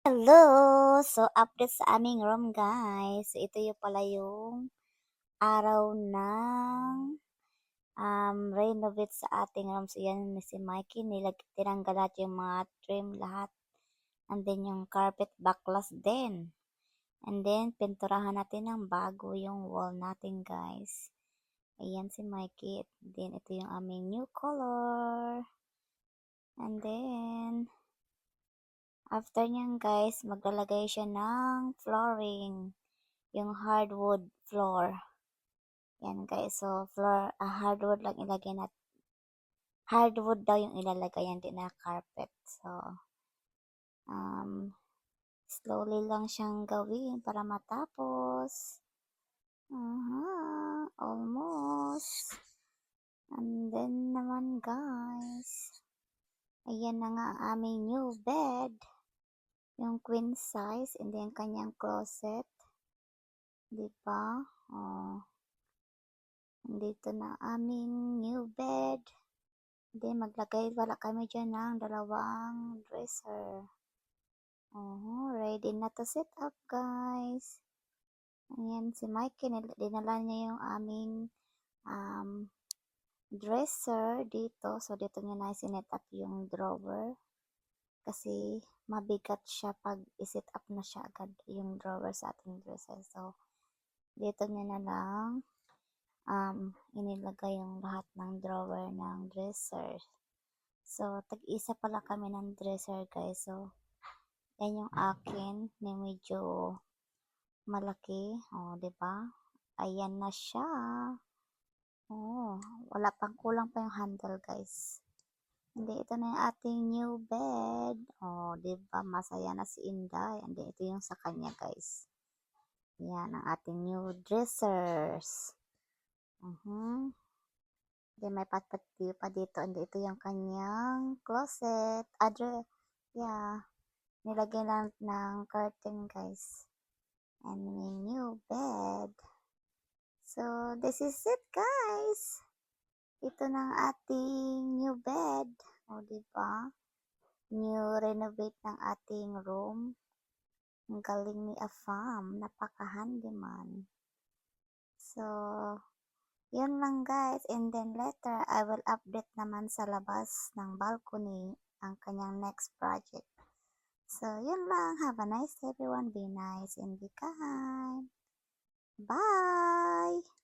Hello! So, update sa aming room, guys. So, ito yung pala yung araw ng renovate sa ating room. So, yan si Mikey. Tinanggal lahat yung mga trim lahat. And then, yung carpet backlash din. And then, pinturahan natin ng bago yung wall natin, guys. Ayan si Mikey. Then, ito yung aming new color. And then, after nyan guys, maglalagay siya ng flooring. Yung hardwood floor. Yan guys. So, hardwood lang ilagay natin. Hardwood daw yung ilalagay, hindi na carpet. So, slowly lang siyang gawin para matapos. Almost. And then naman guys, ayan na nga ang aming new bed. Yung queen size, and then kanyang closet. Diba? Oh. Dito na aming new bed. Then, maglagay wala kami dyan ng dalawang dresser. Ready na to set up, guys. Ayan, si Mikey, dinala niya yung aming dresser dito. So, dito niya na sinet up yung drawer. Kasi, mabigat siya pag iset up na siya agad yung drawer sa ating dresser. So, dito niya na lang inilagay yung lahat ng drawer ng dresser. So, tag-isa pala kami ng dresser, guys. So, yan yung akin na medyo malaki. O, diba? Ayan na siya. Wala pang kulang pa yung handle, guys. Hindi, ito na yung ating new bed. Diba? Masaya na si Inday. Hindi, ito yung sa kanya, guys. Yan ang ating new dressers. Then, may patpati pa dito. And ito yung kanyang closet. Yeah. Nilagyan lang ng curtain, guys. And may new bed. So, this is it, guys. Ito na ang ating new bed. Diba? New renovate ng ating room. Ang galing ni Afam. Napaka-handyman. So, yun lang guys, and then later, I will update naman sa labas ng balcony ang kanyang next project. So, yun lang. Have a nice day everyone. Be nice and be kind. Bye!